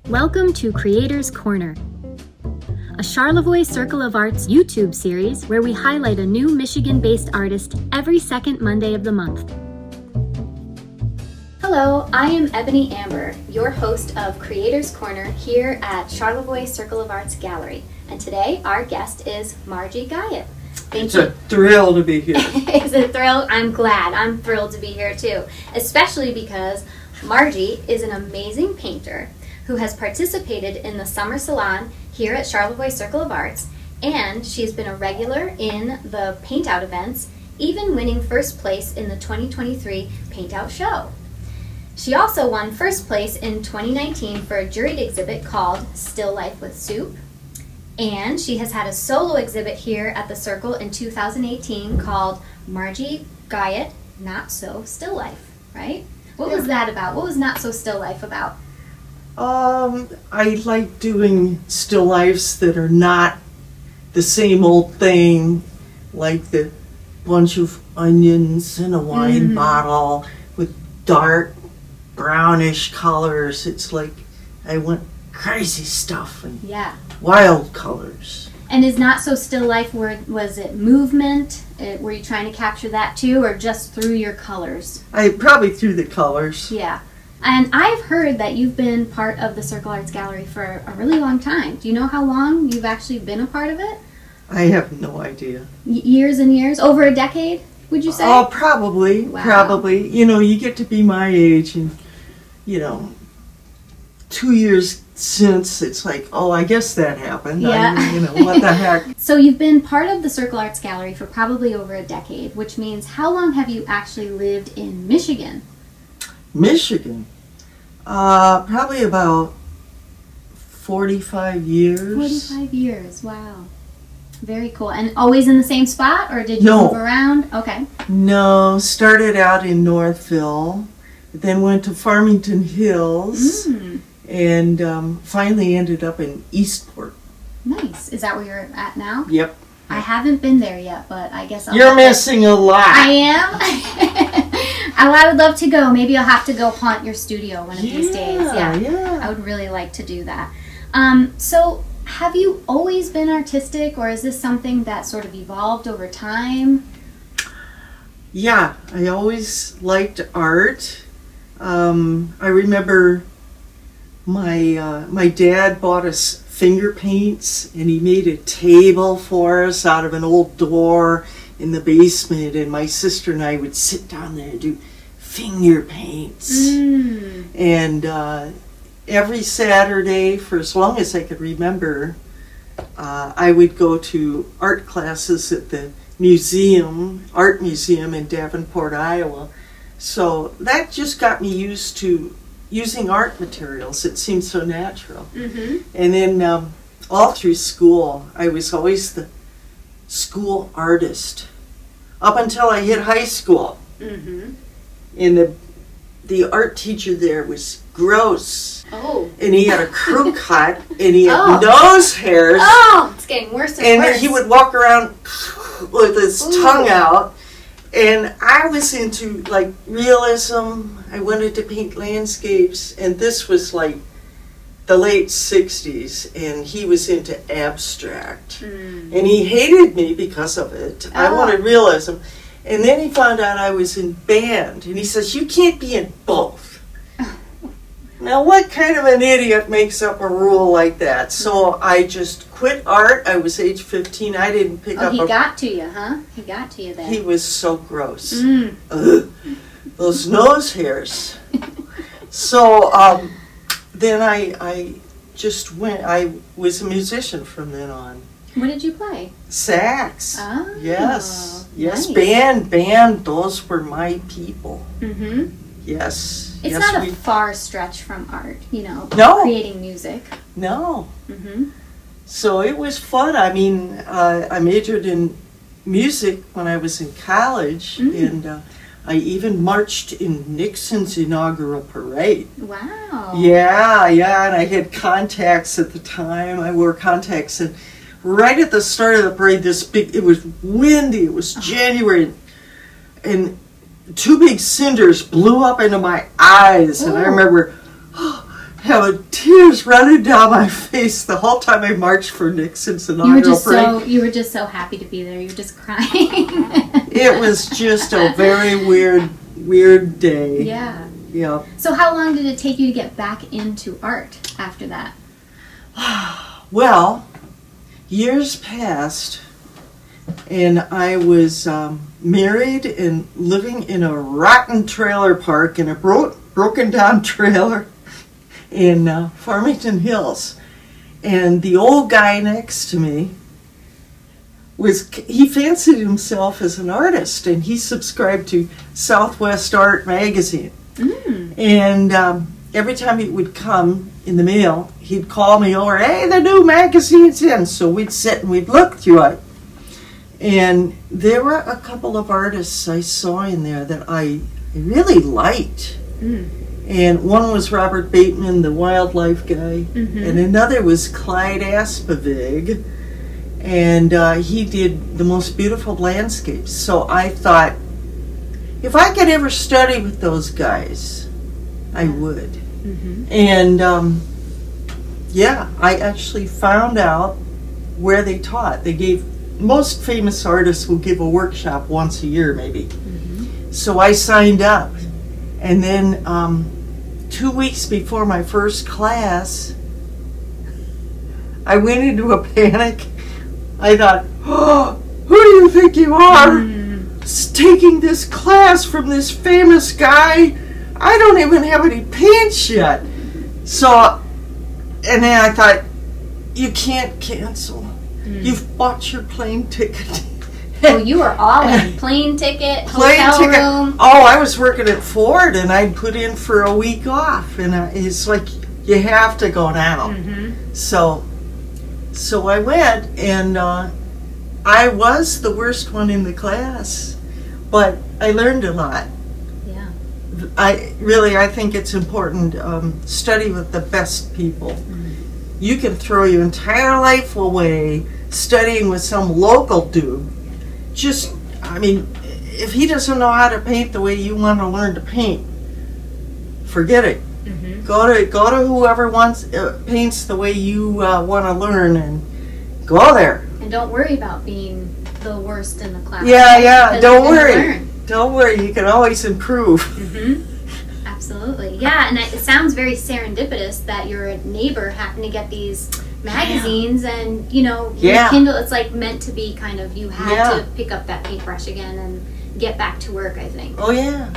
Welcome to Creators Corner, a Charlevoix Circle of Arts YouTube series where we highlight a new Michigan-based artist every second Monday of the month. Hello, I am Ebony Amber, your host of Creators Corner here at Charlevoix Circle of Arts Gallery. And today our guest is Margie Guyot. It's a thrill to be here. It's a thrill. I'm glad. I'm thrilled to be here too, especially because Margie is an amazing painter who has participated in the Summer Salon here at Charlevoix Circle of Arts, and she's been a regular in the Paint Out events, even winning first place in the 2023 Paint Out show. She also won first place in 2019 for a juried exhibit called Still Life with Soup, and she has had a solo exhibit here at the Circle in 2018 called Margie Guyot, Not So Still Life, right? What was that about? What was Not So Still Life about? I like doing still lifes that are not the same old thing, like the bunch of onions in a wine bottle with dark brownish colors. It's like I want crazy stuff and wild colors. And is Not So Still Life, was it movement? Were you trying to capture that too, or just through your colors? I probably through the colors. Yeah. And I've heard that you've been part of the Circle Arts Gallery for a really long time. Do you know how long you've actually been a part of it? I have no idea. Years and years? Over a decade, would you say? Oh, probably. Wow. Probably. You know, you get to be my age and, 2 years since, it's like, oh, I guess that happened. Yeah. What the heck. So you've been part of the Circle Arts Gallery for probably over a decade, which means how long have you actually lived in Michigan? Michigan? Probably about 45 years. 45 years, wow. Very cool. And always in the same spot, or did you move around? Okay. No, started out in Northville, then went to Farmington Hills, and finally ended up in Eastport. Nice. Is that where you're at now? Yep. I haven't been there yet, but I guess I'll... You're missing a lot. I am? I would love to go. Maybe I'll have to go haunt your studio one of these days. Yeah. I would really like to do that. So, have you always been artistic, or is this something that sort of evolved over time? Yeah, I always liked art. I remember my dad bought us finger paints, and he made a table for us out of an old door in the basement, and my sister and I would sit down there and do finger paints. And every Saturday, for as long as I could remember, I would go to art classes at the art museum in Davenport, Iowa. So that just got me used to using art materials. It seemed so natural. And then all through school, I was always the school artist up until I hit high school. And the art teacher there was gross. Oh. And he had a crew cut, and he had nose hairs. Oh, it's getting worse and worse. And he would walk around with his tongue out. And I was into like realism. I wanted to paint landscapes, and this was like the late 60s, and he was into abstract. And he hated me because of it. I wanted realism. And then he found out I was in band, and he says, you can't be in both. Now, what kind of an idiot makes up a rule like that? So I just quit art. I was age 15. I didn't pick up he got to you, huh? He got to you then. He was so gross. Ugh, those nose hairs. So then I just went. I was a musician from then on. What did you play? Sax. Oh, yes. Nice. Band. Those were my people. Yes. It's not a far stretch from art, No. Creating music. No. So it was fun. I mean, I majored in music when I was in college, and I even marched in Nixon's inaugural parade. Wow. Yeah, and I had contacts at the time. I wore contacts, and right at the start of the parade, it was windy, it was January, and two big cinders blew up into my eyes, and I remember having tears running down my face the whole time I marched for Nixon's inaugural parade. You were just so happy to be there. You were just crying. It was just a very weird day. Yeah. Yeah. So how long did it take you to get back into art after that? Well, years passed, and I was married and living in a rotten trailer park in a broken down trailer in Farmington Hills. And the old guy next to me he fancied himself as an artist, and he subscribed to Southwest Art magazine. And every time he would come in the mail, he'd call me over, hey, the new magazine's in. So we'd sit and we'd look through it. And there were a couple of artists I saw in there that I really liked. And one was Robert Bateman, the wildlife guy, and another was Clyde Aspavig, and he did the most beautiful landscapes. So I thought, if I could ever study with those guys, I would. And I actually found out where they taught. Most famous artists will give a workshop once a year, maybe. So I signed up. And then 2 weeks before my first class, I went into a panic. I thought, oh, who do you think you are? Taking this class from this famous guy? I don't even have any paints yet. So, and then I thought, you can't cancel. You've bought your plane ticket. Oh, you were all in. Plane ticket, hotel room. Oh, I was working at Ford, and I'd put in for a week off, and it's like, you have to go now. So I went, and I was the worst one in the class, but I learned a lot. Yeah. I think it's important, study with the best people. You can throw your entire life away studying with some local dude. If he doesn't know how to paint the way you want to learn to paint, forget it. Go to whoever paints the way you want to learn, and go there. And don't worry about being the worst in the class. Yeah. Don't worry. You can always improve. Absolutely. Yeah, and it sounds very serendipitous that your neighbor happened to get these magazines, and Kindle, it's like meant to be kind of, you had to pick up that paintbrush again and get back to work, I think. Oh yeah,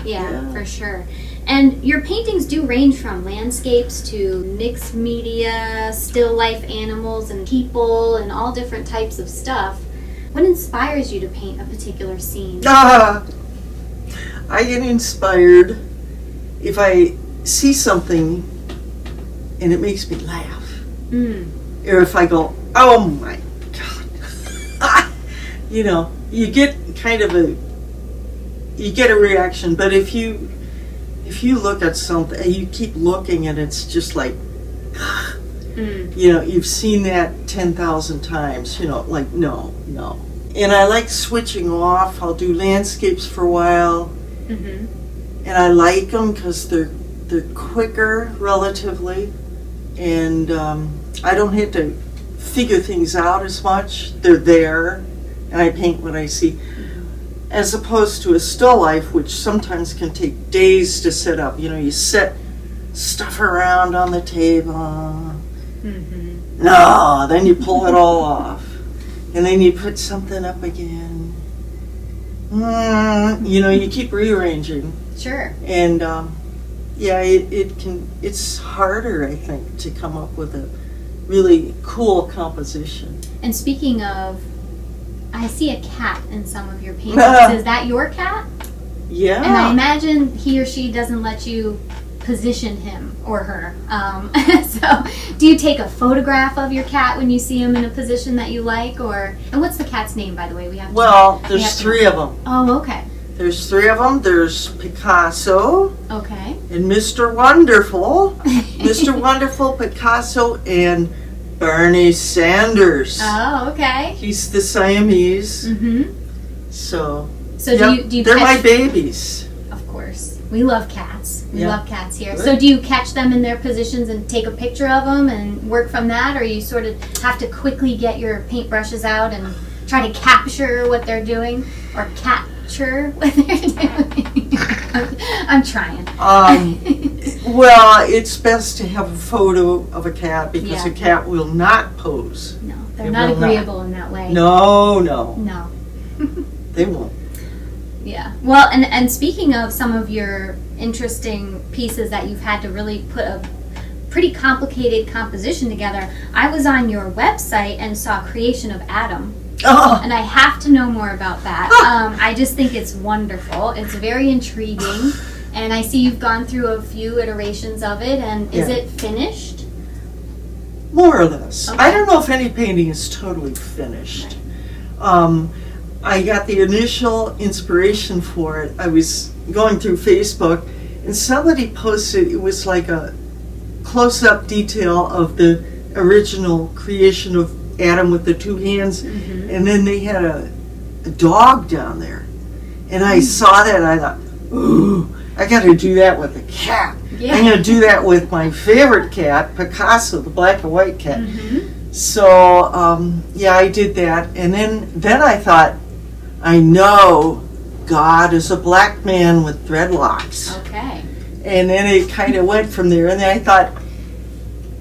for sure. And your paintings do range from landscapes to mixed media, still life animals and people, and all different types of stuff. What inspires you to paint a particular scene? I get inspired if I see something and it makes me laugh. Or if I go, oh my God. You get a reaction, but if you look at something and you keep looking and it's just like, you've seen that 10,000 times, like, no. And I like switching off. I'll do landscapes for a while. And I like them because they're quicker relatively, and I don't have to figure things out as much. They're there, and I paint what I see. As opposed to a still life, which sometimes can take days to set up. You set stuff around on the table. No, then you pull it all off, and then you put something up again. You keep rearranging. Sure. And it's harder, I think, to come up with a really cool composition. And speaking of, I see a cat in some of your paintings. Is that your cat? Yeah. And I imagine he or she doesn't let you position him or her. So do you take a photograph of your cat when you see him in a position that you like? And what's the cat's name, by the way? There's three of them. Oh, okay. There's three of them. There's Picasso. Okay. And Mr. Wonderful. Mr. Wonderful, Picasso, and Bernie Sanders. Oh, okay. He's the Siamese. So yep, do you they're my babies. Of course. We love cats. We Yeah. love cats here. Good. So do you catch them in their positions and take a picture of them and work from that, or you sort of have to quickly get your paintbrushes out and try to capture what they're doing, or capture what they're doing? I'm trying. Well, it's best to have a photo of a cat because Yeah. a cat will not pose. No, they're It not will not. agreeable in that way. No, No. they won't. Yeah. Well, and speaking of some of your interesting pieces that you've had to really put a pretty complicated composition together, I was on your website and saw Creation of Adam. Oh, And I have to know more about that. I just think it's wonderful. It's very intriguing. And I see you've gone through a few iterations of it. And is Yeah. it finished? more or less. Okay. I don't know if any painting is totally finished. I got the initial inspiration for it. I was going through Facebook and somebody posted, it was like a close-up detail of the original creation of Adam with the two hands, and then they had a dog down there. And I saw that and I thought, ooh, I got to do that with a cat. Yeah. I'm going to do that with my favorite cat, Picasso, the black and white cat. Mm-hmm. So, yeah, I did that. And then I thought, I know God is a black man with dreadlocks. Okay. And then it kind of went from there. And then I thought,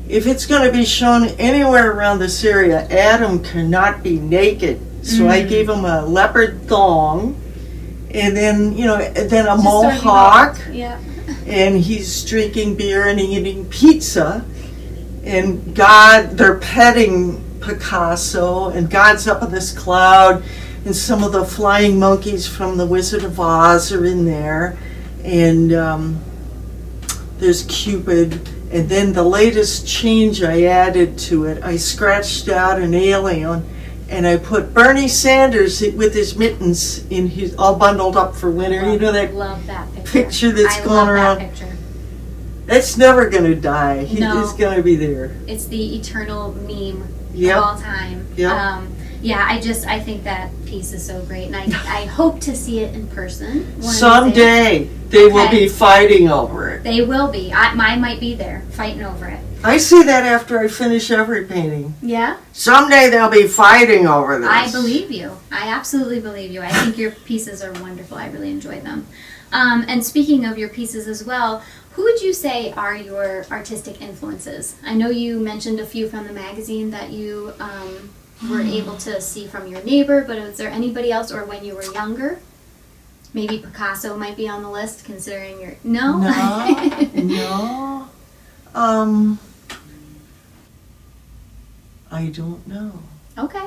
if it's going to be shown anywhere around this area, Adam cannot be naked. So I gave him a leopard thong, and then, then a Just mohawk, starting off. Yeah. and he's drinking beer and eating pizza. And they're petting Picasso, and God's up in this cloud, and some of the flying monkeys from The Wizard of Oz are in there. And there's Cupid. And then the latest change I added to it, I scratched out an alien, and I put Bernie Sanders with his mittens in his all bundled up for winter. You know that Love that picture. picture that's I going love around? That picture. That's never going to die. He's No. going to be there. It's the eternal meme Yep. of all time. Yep. Yeah, I think that piece is so great, and I hope to see it in person one of these days. Someday they will Okay. be fighting over it. They will be. I might be there fighting over it. I see that after I finish every painting. Yeah, Someday they'll be fighting over this. I believe you. I absolutely believe you. I think your pieces are wonderful. I really enjoyed them. And speaking of your pieces as well, who would you say are your artistic influences? I know you mentioned a few from the magazine that you were able to see from your neighbor, but is there anybody else, or when you were younger? Maybe Picasso might be on the list, considering your... No? No. I don't know. Okay.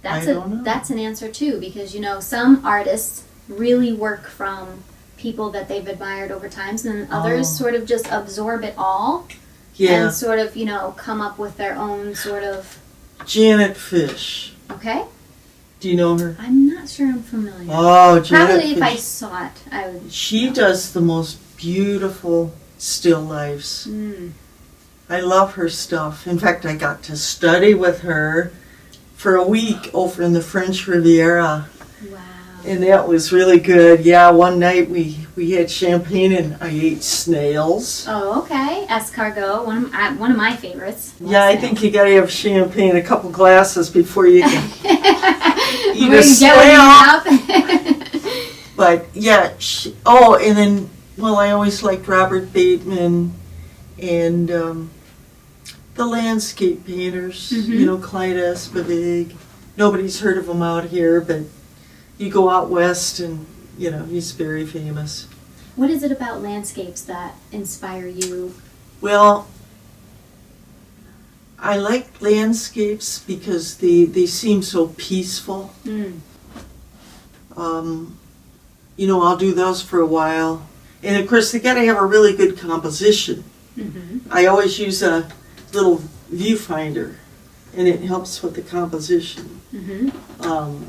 I don't know. That's an answer too, because some artists really work from people that they've admired over time, and then others Oh. sort of just absorb it all Yeah. and sort of, come up with their own sort of... Janet Fish. Okay? Do you know her? I'm not sure I'm familiar. Oh, Janet Probably if Fish. I saw it, I would... She does the most beautiful still lifes. Mm. I love her stuff. In fact, I got to study with her for a week over in the French Riviera. Wow. And that was really good. Yeah, one night we had champagne and I ate snails. Oh, okay. Escargot, one of my favorites. Yeah, I think you gotta have champagne, a couple glasses before you can eat Where a you get what you snail. have. But yeah, and then, I always liked Robert Bateman and the landscape painters, Clyde Espivig. Nobody's heard of him out here, but you go out west and, he's very famous. What is it about landscapes that inspire you? Well, I like landscapes because they seem so peaceful. Mm. I'll do those for a while. And of course, they gotta have a really good composition. Mm-hmm. I always use a little viewfinder, and it helps with the composition. Mm-hmm.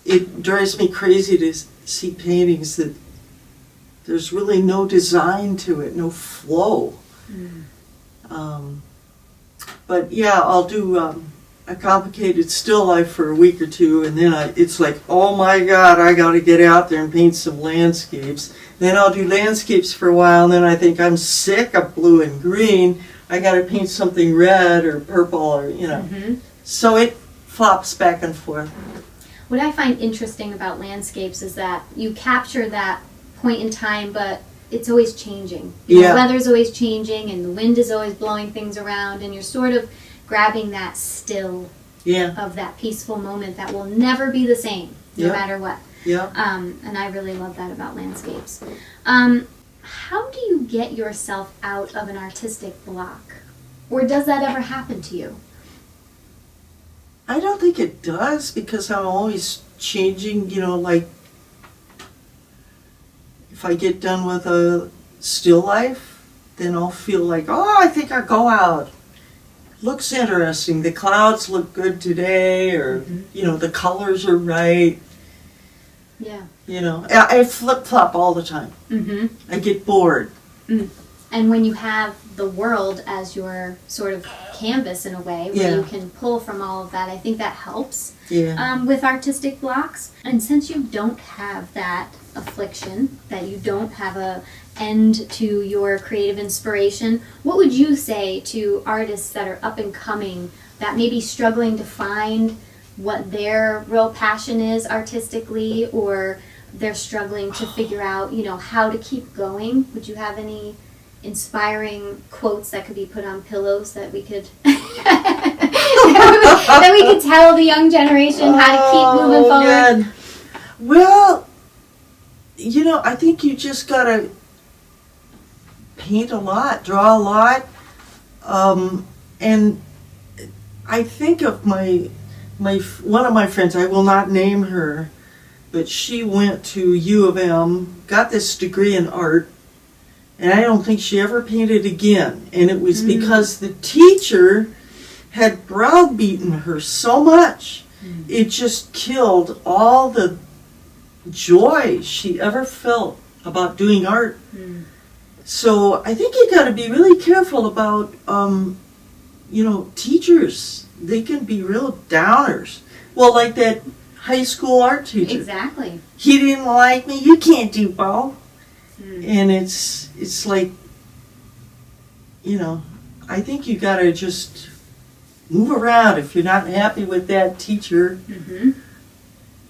It drives me crazy to see paintings that there's really no design to it, no flow. Mm. But yeah, I'll do a complicated still life for a week or two, and then it's like, oh my God, I got to get out there and paint some landscapes. Then I'll do landscapes for a while, and then I think I'm sick of blue and green. I got to paint something red or purple, or So it flops back and forth. What I find interesting about landscapes is that you capture that point in time, but it's always changing. The weather's always changing, and the wind is always blowing things around, and you're sort of grabbing that still of that peaceful moment that will never be the same, no matter what. And I really love that about landscapes. How do you get yourself out of an artistic block? Or does that ever happen to you? I don't think it does, because I'm always changing, like if I get done with a still life, then I'll feel like, oh, I think I'll go out. Looks interesting. The clouds look good today, or, the colors are right. Yeah. I flip-flop all the time. I get bored. And when you have the world as your sort of canvas in a way, where you can pull from all of that, I think that helps with artistic blocks. And since you don't have that affliction, that you don't have a end to your creative inspiration, what would you say to artists that are up and coming, that may be struggling to find what their real passion is artistically, or they're struggling to figure out, how to keep going? Would you have any inspiring quotes that could be put on pillows that we could that we could tell the young generation how to keep moving forward? God. Well, I think you just gotta paint a lot, draw a lot, and I think of my one of my friends. I will not name her, but she went to U of M, got this degree in art, and I don't think she ever painted again. And it was because the teacher had browbeaten her so much, it just killed all the joy she ever felt about doing art. So I think you got to be really careful about, teachers. They can be real downers. Well, like that high school art teacher. Exactly. He didn't like me. You can't do both. And it's like, I think you got to just move around if you're not happy with that teacher.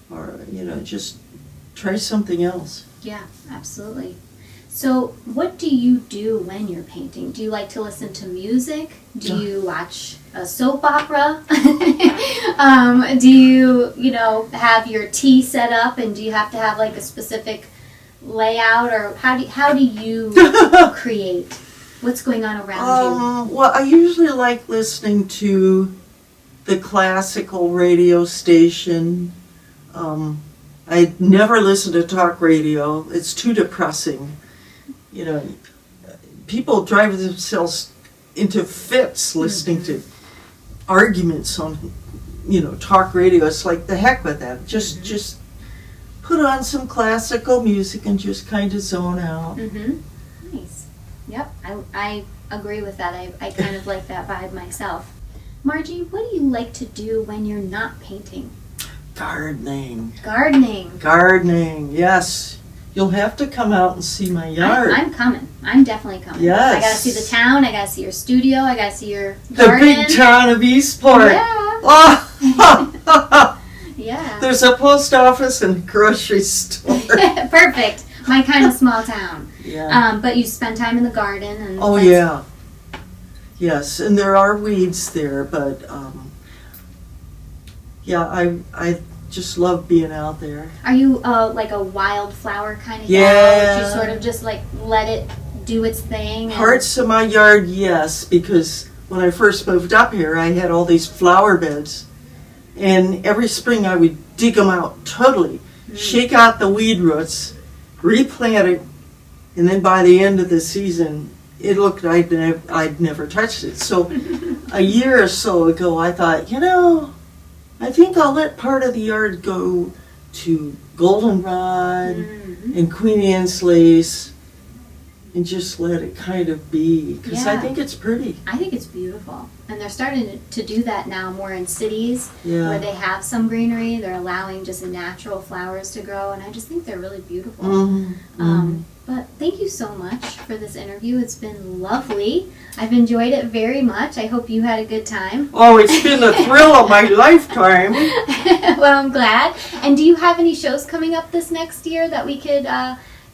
Or, just try something else. Yeah, absolutely. So what do you do when you're painting? Do you like to listen to music? Do you watch a soap opera? Do you, have your tea set up, and do you have to have like a specific layout, or how do you create? What's going on around you? Well, I usually like listening to the classical radio station. I never listen to talk radio. It's too depressing. People drive themselves into fits listening to arguments on, talk radio. It's like, the heck with that. Just put on some classical music and just kind of zone out. Nice. Yep, I agree with that. I kind of like that vibe myself. Margie, what do you like to do when you're not painting? Gardening. Gardening, yes. You'll have to come out and see my yard. I'm coming. I'm definitely coming. Yes. I gotta see the town. I gotta see your studio. I gotta see your garden. The big town of Eastport. Yeah. Oh. Yeah. There's a post office and a grocery store. Perfect. My kind of small town. Yeah. But you spend time in the garden. And oh, yeah. Yes, and there are weeds there, but I just love being out there. Are you like a wildflower kind of gal? Yeah. Would you sort of just like let it do its thing? Parts of my yard, yes, because when I first moved up here, I had all these flower beds, and every spring I would dig them out totally, shake out the weed roots, replant it, and then by the end of the season, it looked like I'd never touched it. So a year or so ago, I thought, I think I'll let part of the yard go to goldenrod and Queen Anne's lace, and just let it kind of be, because I Yeah. think it's pretty. I think it's beautiful. And they're starting to do that now more in cities Yeah. where they have some greenery. They're allowing just natural flowers to grow, and I just think they're really beautiful. But thank you so much for this interview. It's been lovely. I've enjoyed it very much. I hope you had a good time. Oh, it's been the thrill of my lifetime. Well, I'm glad. And do you have any shows coming up this next year that we could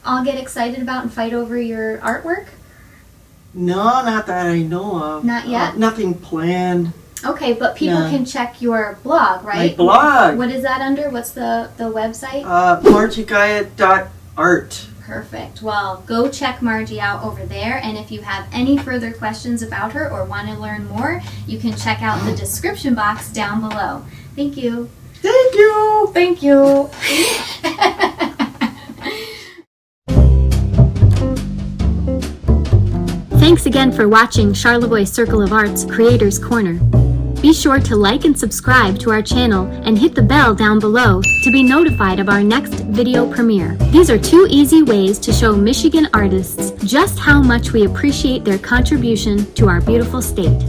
all get excited about and fight over your artwork? No, not that I know of. Not yet? Nothing planned. Okay, but people No. can check your blog, right? My blog. What is that under? What's the website? MargieGuyot.art. Perfect. Well, go check Margie out over there, and if you have any further questions about her or want to learn more, you can check out the description box down below. Thank you. Thank you. Thank you. Thanks again for watching Charlevoix Circle of Arts Creators Corner. Be sure to like and subscribe to our channel and hit the bell down below to be notified of our next video premiere. These are 2 easy ways to show Michigan artists just how much we appreciate their contribution to our beautiful state.